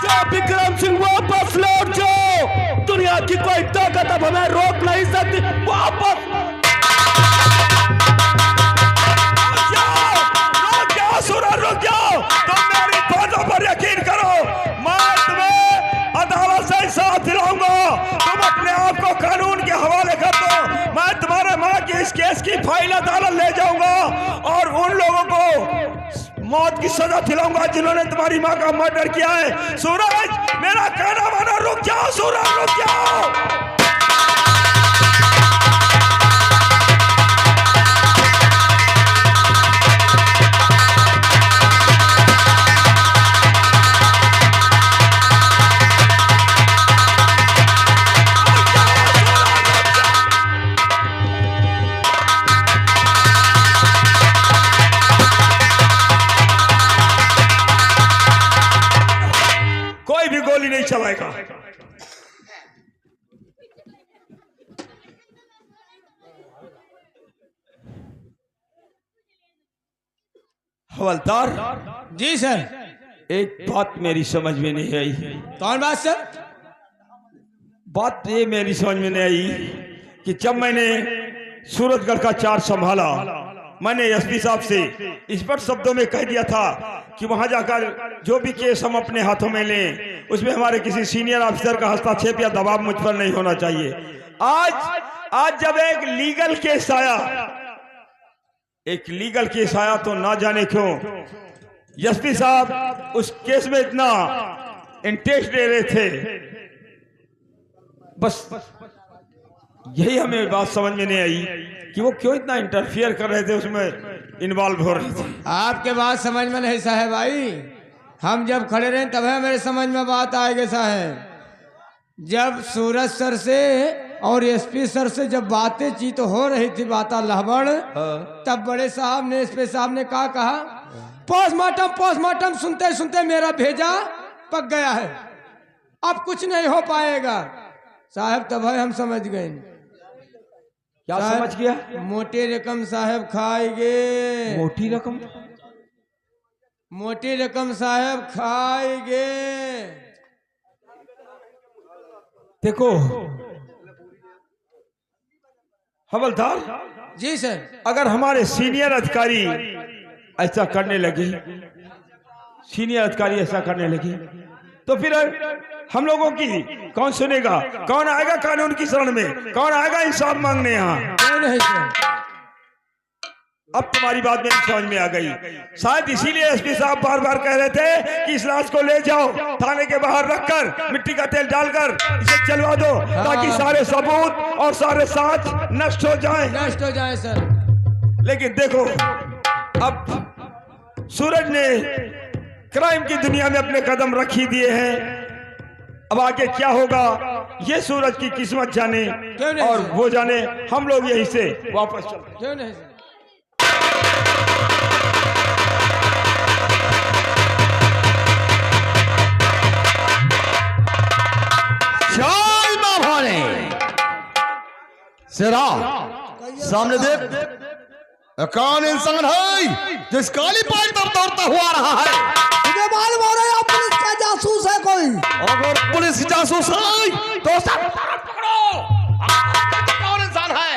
जो विक्रम सिंह वापस लौट जाओ, दुनिया की कोई ताकत अब हमें रोक नहीं सकती। वापस रुक जाओ, तुम मेरी बातों पर यकीन करो, मैं तुम्हें अदालत से इंसाफ दिलाऊंगा। तुम अपने आप को कानून के हवाले कर दो, मैं तुम्हारे माँ की इस केस की फाइल अदालत ले जाऊंगा और उन लोगों को मौत की सजा दिलाऊंगा जिन्होंने तुम्हारी माँ का मर्डर किया है। सूरज, मेरा कहना मानो, रुक जाओ सूरज, रुक जाओ। गोली नहीं चलाएगा। हवलदार जी सर। एक बात मेरी समझ में नहीं आई। कौन बात सर? बात ये मेरी समझ में नहीं आई कि जब मैंने सूरजगढ़ का चार्ज संभाला, मैंने एसपी साहब से इस पर शब्दों में कह दिया था कि वहां जाकर जो भी केस हम अपने हाथों में लें उसमें हमारे किसी सीनियर ऑफिसर का हस्तक्षेप या दबाव मुझ पर नहीं होना चाहिए। आज जब एक लीगल केस आया तो ना जाने क्यों एसपी साहब उस केस में इतना इंटरेस्ट ले रहे थे। बस यही हमें बात समझ में नहीं आई कि वो क्यों इतना इंटरफियर कर रहे थे, उसमें इन्वॉल्व हो रहे थे। आपके बात समझ में नहीं साहब आई। हम जब खड़े रहे तब मेरे समझ में बात आएगी साहब। जब सूरज सर से और एसपी सर से जब बातें चीत हो रही थी, बाता लहबड़, तब बड़े साहब ने, एसपी साहब ने कहा पोस्टमार्टम सुनते सुनते मेरा भेजा पक गया है, अब कुछ नहीं हो पाएगा साहब। तब हम समझ गए। क्या समझ गया? मोटी रकम साहब खाएंगे। मोटी रकम साहब खाएंगे। देखो हवलदार जी सर, अगर हमारे सीनियर अधिकारी ऐसा करने लगे, तो फिर हम लोगों की कौन सुनेगा? कौन आएगा कानून की शरण में? कौन आएगा इंसाफ मांगने यहाँ? नहीं सर। अब तुम्हारी बात मेरी समझ में आ गई। शायद इसीलिए एसपी साहब बार बार कह रहे थे कि इस लाश को ले जाओ, थाने के बाहर रखकर मिट्टी का तेल डालकर इसे चलवा दो, ताकि सारे सबूत और सारे साक्ष नष्ट हो जाएं सर। लेकिन देखो, अब सूरज ने क्राइम की दुनिया में अपने कदम रख ही दिए हैं। अब आगे क्या होगा ये सूरज की किस्मत जाने और वो जाने। हम लोग यहीं से वापस चलते। क्यों नहीं सर? सेरा सामने देख, कौन इंसान है जिस काली पाई पर दौड़ता हुआ रहा है? मुझे मालूम हो रहा है पुलिस का जासूस है कोई। अगर पुलिस जासूस है तो सब पकड़ो। कौन इंसान है?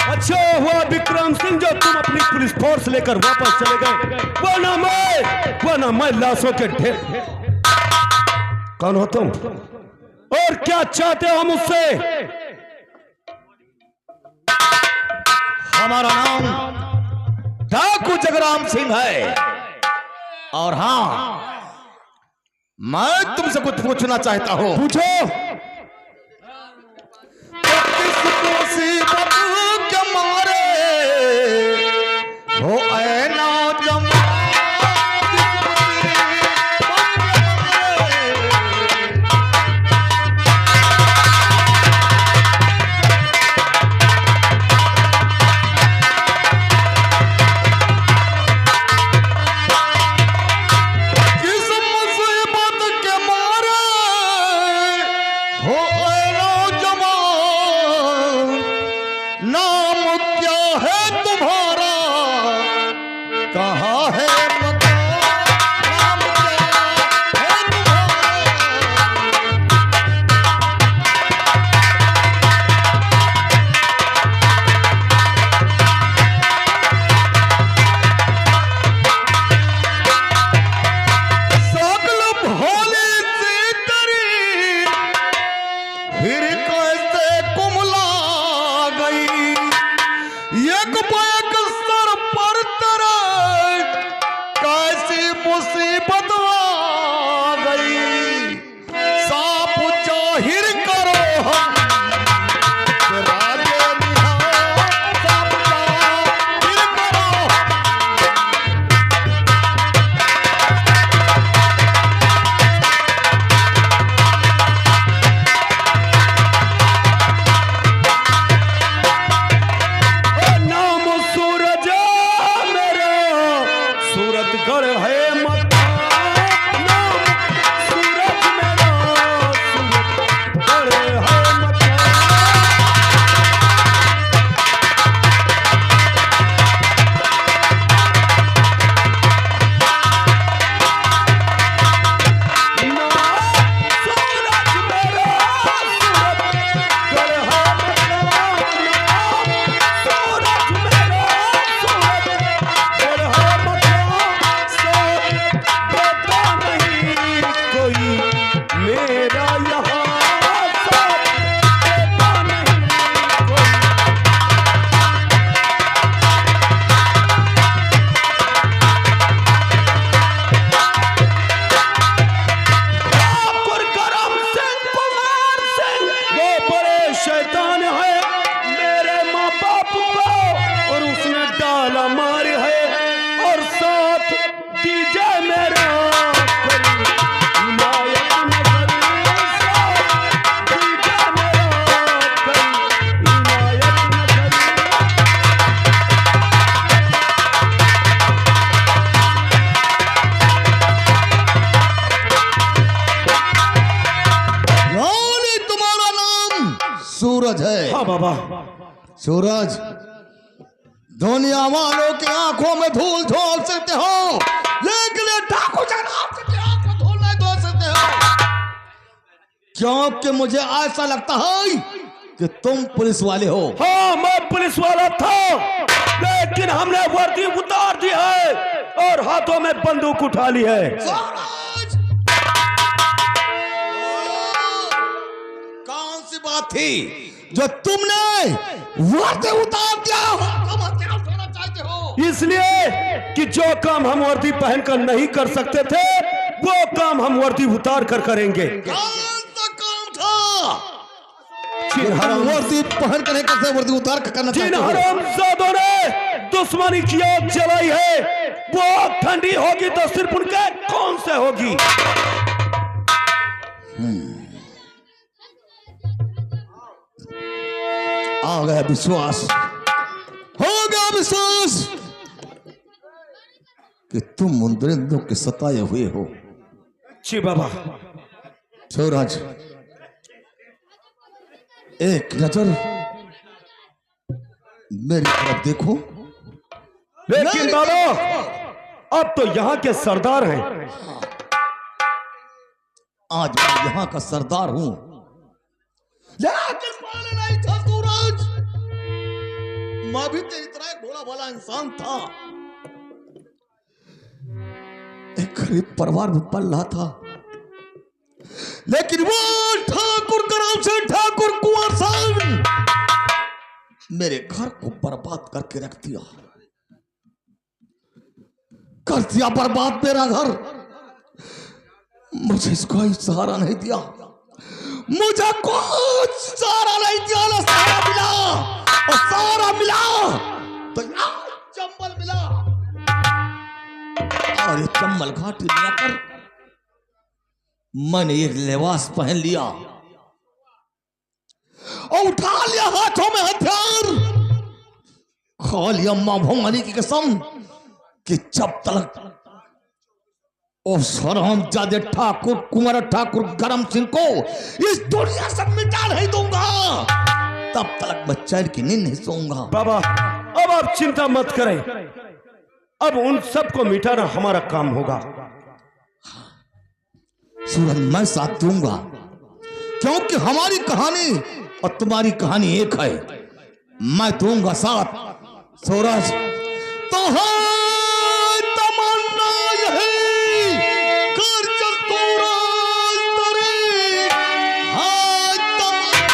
अच्छा हुआ विक्रम सिंह जो तुम अपनी पुलिस फोर्स लेकर वापस चले गए, वरना मैं लाशों के ढेर। कौन हो तुम और क्या चाहते हो मुझसे? हमारा नाम डाकू जगराम सिंह है और हाँ, मैं तुमसे कुछ पूछना चाहता हूं। पूछो। किस मुसीबत के मारे हो ऐना कहाँ है मकाम क्या है तुम्हारा? सकल भोले से तेरी फिर कैसे कुमला गई, एक बैक सर पर तेरा कैसी मुसीबत आ गई। साफ जाहिर करो हम राजे निहार, साफ जाहिर करो नाम सूरज मेरा सूरतगढ़ है मता, नाम सूरज मेरा सूरतगढ़ है मता। सूरज मेरा सूरतगढ़ है मता, सूरज मेरा सूरतगढ़ है मता। सब पता नहीं कोई मेरा यहाँ, सब पता नहीं कोई। ठाकुर करम सिंह कुमार सिंह वो बड़े शैतान है, मेरे माँ बाप को और उसने डाला मार है, और साथ दीजिए मेरा कोई इनायत नजर, साथ दीजिए मेरा कोई इनायत नजर। रानी तुम्हारा नाम सूरज है। हाँ बाबा। सूरज, दुनिया वालों की आंखों में धूल झोंक सकते हो, लेकिन ये ठाकुर जनाब की आंख में धूल नहीं झोंक सकते हो, क्योंकि मुझे ऐसा लगता है कि तुम पुलिस वाले हो। हाँ मैं पुलिस वाला था, लेकिन हमने वर्दी उतार दी है और हाथों में बंदूक उठा ली है। सूरज, कौन सी बात थी जो तुमने वर्दी उतार दिया? तुम हथियार उठाना चाहते हो इसलिए कि जो काम हम वर्दी पहनकर नहीं कर सकते थे, वो काम हम वर्दी उतार कर करेंगे। कौन सा काम था? हम वर्दी पहन कर नहीं करते, वर्दी उतार कर करना जिन चाहते हो। हरामजादों ने दुश्मनी की आग जलाई है, वो आग ठंडी होगी तो सिर्फ उनके कौन से होगी। आ गया विश्वास, हो गया विश्वास कि तुम मुंद्रिंदों के सताए हुए हो। जी बाबा। सूरज, एक नजर मेरी तरफ देखो। लेकिन बाबा अब तो यहाँ के सरदार हैं। आज मैं यहाँ का सरदार हूं, लेकिन पहले नहीं था सूरज। मैं भी तेरी तरह एक भोला भाला इंसान था, एक गरीब परिवार में पल रहा था, लेकिन वो ठाकुर करम से ठाकुर कुंवर साहब मेरे घर को बर्बाद करके रख दिया, कर दिया बर्बाद मेरा घर। मुझे कोई सहारा नहीं दिया, मुझे कुछ सहारा नहीं दिया, ना सहारा मिला, और सहारा मिला तो यहाँ चंबल मिला, और ये चंबल घाटी में आकर मैंने एक लिबास पहन लिया और उठा लिया हाथों में हथियार, खा लिया मां भवानी की कसम कि जब तक उस हरामजादे ठाकुर कुंवर ठाकुर करम सिंह को इस दुनिया से मिटा नहीं दूंगा, तब तक मैं चैन की नींद नहीं सोऊंगा। बाबा अब आप चिंता मत करें, अब उन सबको मिटाना हमारा काम होगा। सूरज मैं साथ दूंगा, क्योंकि हमारी कहानी और तुम्हारी कहानी एक है। मैं दूंगा साथ। सूरज तो है तमन्ना यही कर चल सूरज तेरी, है तमन्ना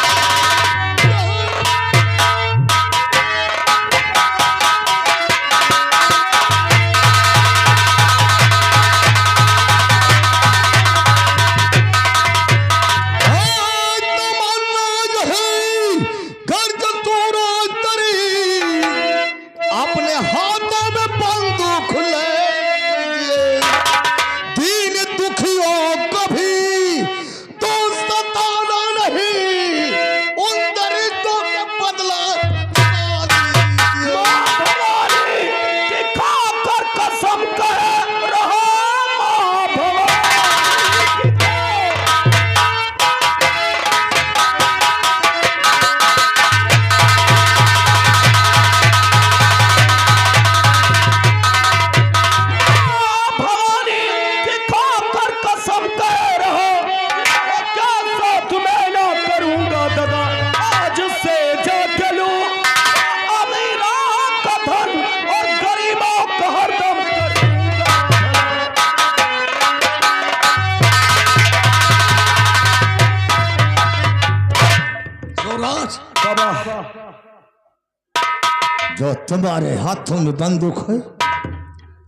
जो तुम्हारे हाथों में बंदूक है,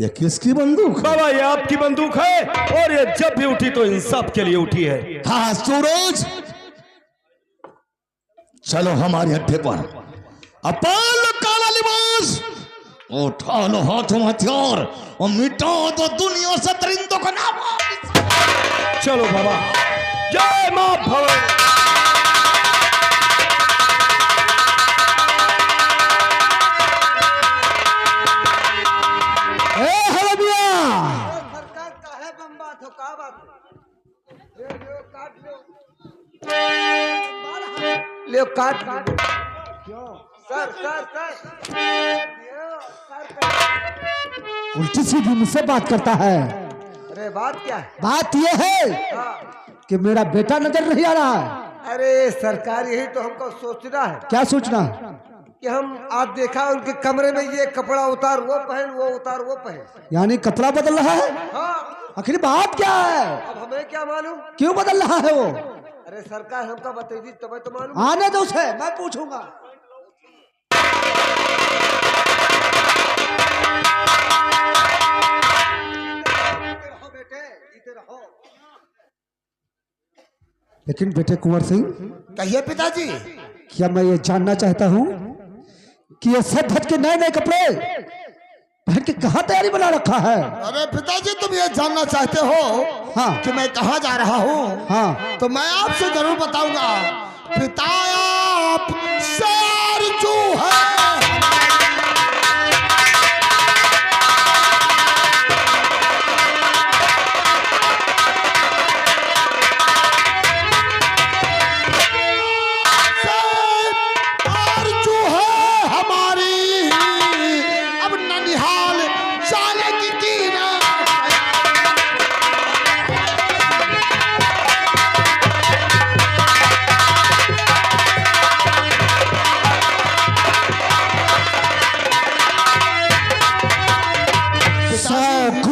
ये किसकी बंदूक है? बाबा ये आपकी बंदूक है, और ये जब भी उठी तो इंसाफ के लिए उठी है। हाँ सूरज, चलो हमारे अड्डे पर, अपन लो काला लिबास, उठा लो हाथों में हथियार और मिटा दो दुनिया से दरिंदों का नाम। चलो बाबा, जय मां भवन। सरकार का है बम बात हो का बात काट ले काट क्यों सर उल्टी सीधी मुझसे बात करता है। अरे बात क्या है? बात यह है हाँ। कि मेरा बेटा नजर नहीं आ रहा है। अरे सरकार यही तो हमको सोचना है क्या सोचना? कि हम आज देखा उनके कमरे में ये कपड़ा उतार वो पहन, वो उतार वो पहन, यानी कपड़ा बदल रहा है। हाँ। आखिर बात क्या है? अब हमें क्या मालूम क्यों बदल रहा है वो? अरे सरकार हमका बताइए तब तो मालूम। आने दो उसे, मैं पूछूंगा। लेकिन बेटे कुंवर सिंह, कहिए पिताजी। क्या मैं ये जानना चाहता हूँ कि ये सब धज के नए नए कपड़े पहन के कहाँ तैयारी बना रखा है? अरे पिताजी, तुम ये जानना चाहते हो हाँ कि मैं कहाँ जा रहा हूँ? हाँ, तो मैं आपसे जरूर बताऊंगा। पिता आप शेर जो है,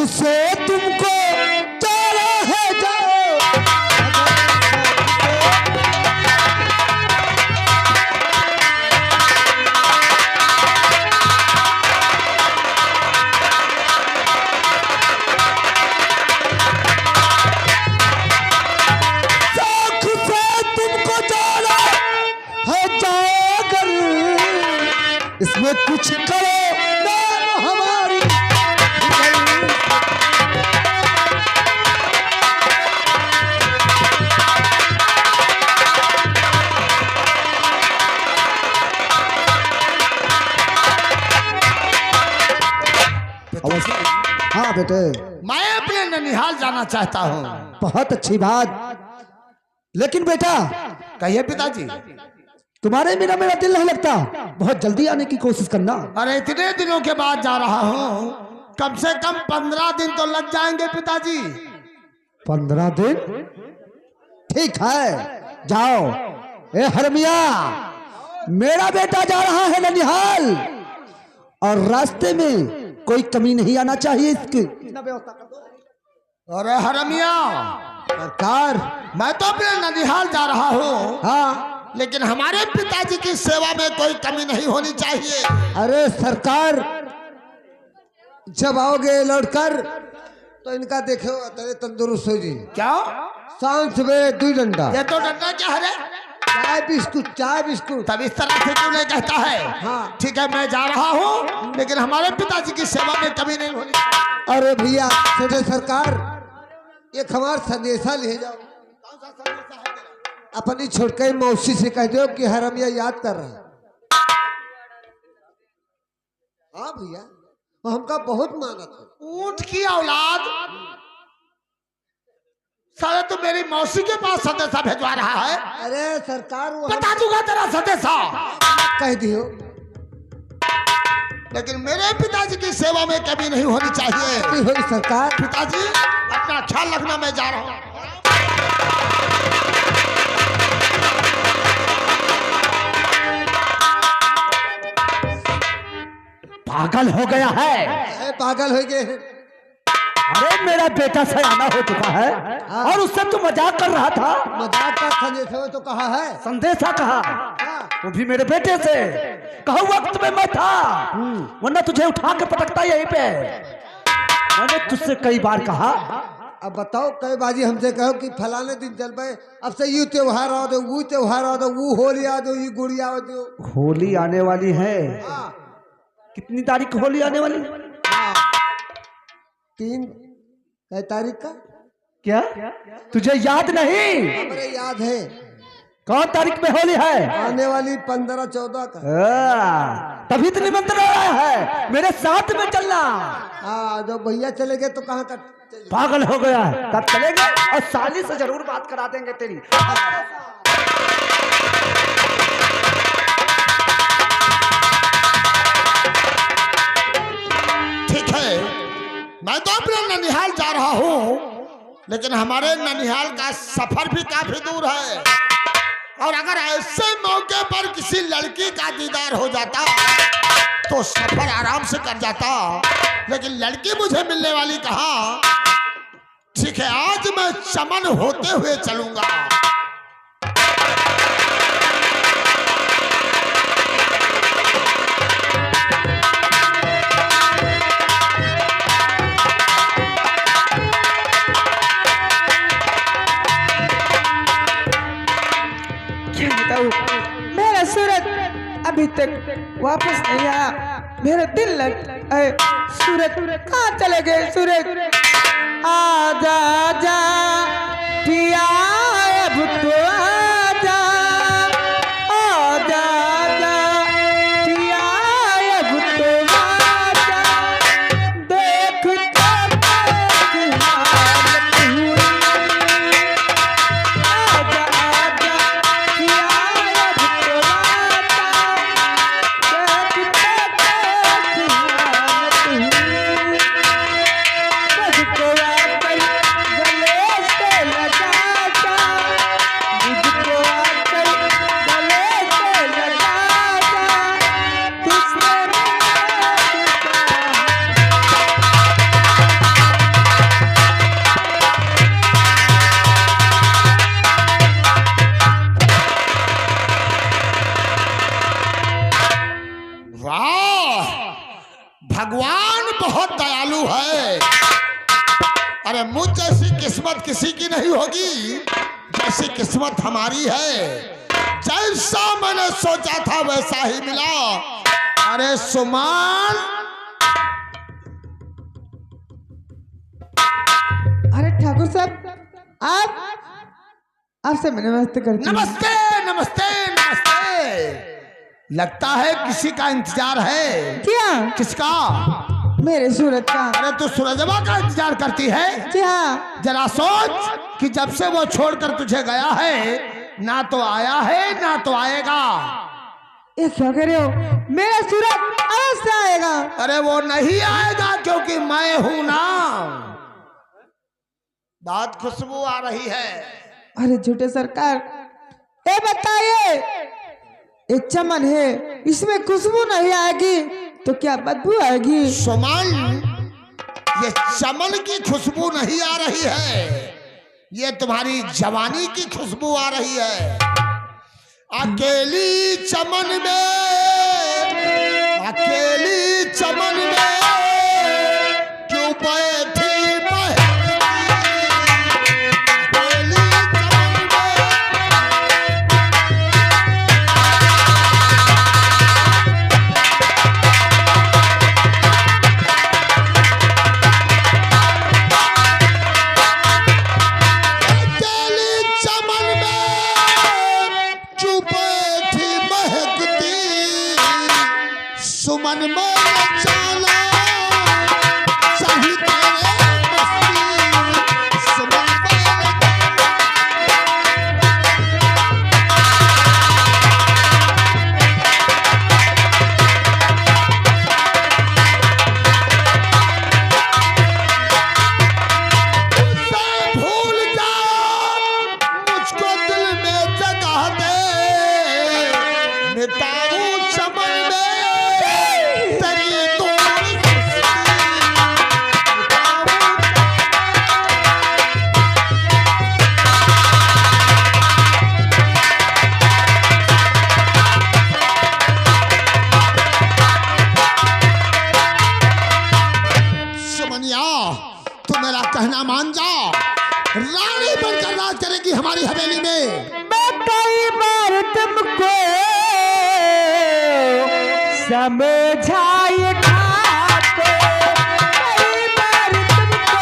से तुमको चला है जाओ। साख से तुमको चला है जाकर, इसमें कुछ करो नाम हमारी। हाँ बेटे, मैं अपने ननिहाल जाना चाहता हूँ। बहुत अच्छी बात, लेकिन बेटा कहिए पिताजी। तुम्हारे बिना मेरा दिल नहीं लगता, बहुत जल्दी आने की कोशिश करना। अरे इतने दिनों के बाद जा रहा हूँ, कम से कम 15 दिन तो लग जाएंगे पिताजी। 15 दिन? ठीक है, जाओ। ए हरमिया, मेरा बेटा जा रहा है ननिहाल और रास्ते में कोई कमी नहीं आना चाहिए इसकी। अरे हरमिया, सरकार, मैं तो अपने ननिहाल जा रहा हूँ, हाँ, लेकिन हमारे पिताजी की सेवा में कोई कमी नहीं होनी चाहिए। अरे सरकार, जब आओगे लौटकर तो इनका देखो तेरे तंदुरुस्त हो जी। क्या? शाम सवेरे 2 डंडा। ये तो डरना क्या है रे? चाय बिस्कुट, चाय बिस्कुट। तब इस तरह से क्यों नहीं कहता है? हाँ। ठीक है, मैं जा रहा हूँ, लेकिन हमारे पिताजी की सेवा में कमी नहीं होनी। अरे भैया, छोटे सरकार, एक हमारा संदेशा ले जाओ। अपनी छोटकई मौसी से कह दो कि हरमिया याद कर रहा है। हाँ भैया, वो हमका बहुत मानत है। ऊंट की औलाद साले तो मेरी मौसी के पास संदेशा भेजवा रहा है। अरे सरकार, वो बता दूंगा तेरा संदेशा, कह दियो। लेकिन मेरे पिताजी की सेवा में कमी नहीं होनी चाहिए। नहीं होगी सरकार। पिताजी, अपना ख्याल रखना, मैं जा रहा हूँ। पागल हो गया है। पागल हो गए। अरे मेरा बेटा सयाना हो चुका है और उससे तू मजाक कर रहा था। मजाक का संदेशा तो कहा है। संदेशा कहा? वो भी मेरे बेटे से। कहा वक्त में मैं था, वरना तुझे उठा के पटकता यहीं पे। मैंने तुझसे कई बार कहा। अब बताओ, कई बाजी हमसे कहो कि फलाने दिन चल पाए, अब से यू त्योहार आ दो, वो त्योहार आ दो, वो होली आ दो, ये गुड़िया आ दो। होली आने वाली है। कितनी तारीख को होली आने वाली? 3 तारीख का। क्या तुझे याद नहीं? हमें याद है। कौन तारीख में होली है? आने वाली 15-14 का। तभी तो निमंत्रण आया है, मेरे साथ में चलना। हाँ, जब भैया चले गए तो कहाँ तक? पागल हो गया है। तब चलेंगे और साली से जरूर बात करा देंगे तेरी। ठीक है, मैं तो अपने ननिहाल जा रहा हूँ, लेकिन हमारे ननिहाल का सफर भी काफी दूर है। और अगर ऐसे मौके पर किसी लड़की का दीदार हो जाता तो सफर आराम से कर जाता, लेकिन लड़की मुझे मिलने वाली कहाँ। ठीक है, आज मैं चमन होते हुए चलूंगा। मेरा सूरज अभी तक वापस नहीं आया। मेरा दिल लग सूरज कहाँ चले गए? सूरज आजा आजा पिया, अब तो आजा आजा आजा पिया, अब तो आजा। देख तो कैसी हालत हुई, आजा आजा पिया, अब तो आजा। देख तो कैसी हालत हुई, मुझको आकर गले से लगा जा, मुझको आकर गले से लगा जा। तुझसे वाह, भगवान बहुत दयालु है। अरे मुझ जैसी किस्मत किसी की नहीं होगी, जैसी किस्मत हमारी है। जैसा मैंने सोचा था वैसा ही मिला। अरे सुमान, अरे ठाकुर साहब, आपसे मैं नमस्ते करती हूँ। नमस्ते नमस्ते नमस्ते। लगता है किसी का इंतजार है। क्या? किसका? मेरे सूरज का। अरे तू सूरजवा का इंतजार करती है? जी हाँ। जरा सोच कि जब से वो छोड़कर तुझे गया है, ना तो आया है ना तो आएगा। ये क्या कह रहे हो? मेरा सूरज अवश्य आएगा। अरे वो नहीं आएगा क्योंकि मैं हूं ना। बहुत खुशबू आ रही है। अरे झूठे सरकार, ए बताइए, ये चमन है, इसमें खुशबू नहीं आएगी तो क्या बदबू आएगी? सुमन, ये चमन की खुशबू नहीं आ रही है, ये तुम्हारी जवानी की खुशबू आ रही है। अकेली चमन में, अकेली चमन में क्यों बैठी सुमन में चाला सही तेरे मस्ती सुमन भूल जा, मुझको दिल में जगह दे, मिटाऊं चमन में कहना मान जाओ, रानी बनकर राज करेगी हमारी हवेली में। मैं कई बार तुमको समझाए था, तो कई बार तुमको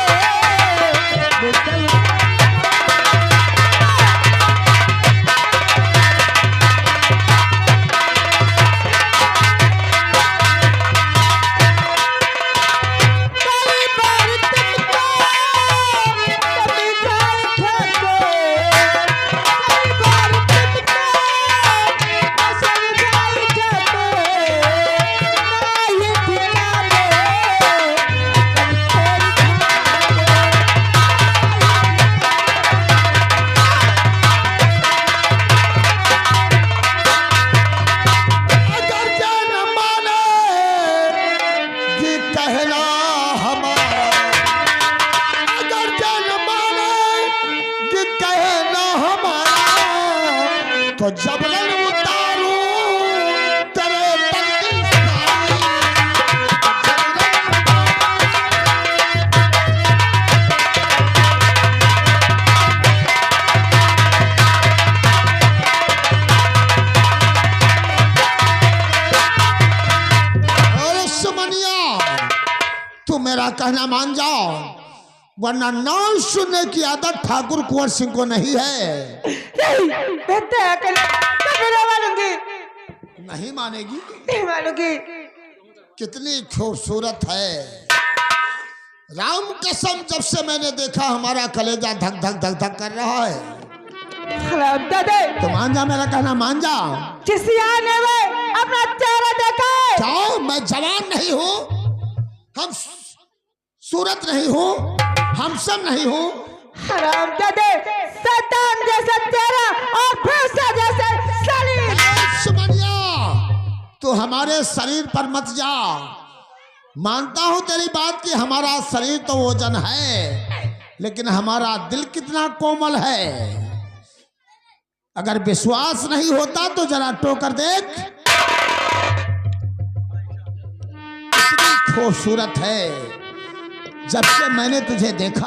तो जबरन उतारू तेरे तन की सारी, और सुमनिया, तू मेरा कहना मान जाओ, वरना नाम सुनने की आदत ठाकुर कुंवर सिंह को नहीं है। नहीं मानेगी? नहीं मानूंगी। कितनी खूबसूरत है, राम कसम, जब से मैंने देखा हमारा कलेजा धक धक धक धक कर रहा है। तो मान जा, मेरा कहना मान जा। ने अपना चेहरा देखा है? जाओ, मैं जवान नहीं हूँ, हम सूरत नहीं हूँ, हम सब नहीं हूँ। हरामजादे, शैतान जैसा चेहरा और भैंसा जैसा शरीर। सुमनिया, तू हमारे शरीर पर मत जा। मानता हूँ तेरी बात कि हमारा शरीर तो वजन है, लेकिन हमारा दिल कितना कोमल है। अगर विश्वास नहीं होता तो जरा टोकर देख, कितनी खूबसूरत है। जब से मैंने तुझे देखा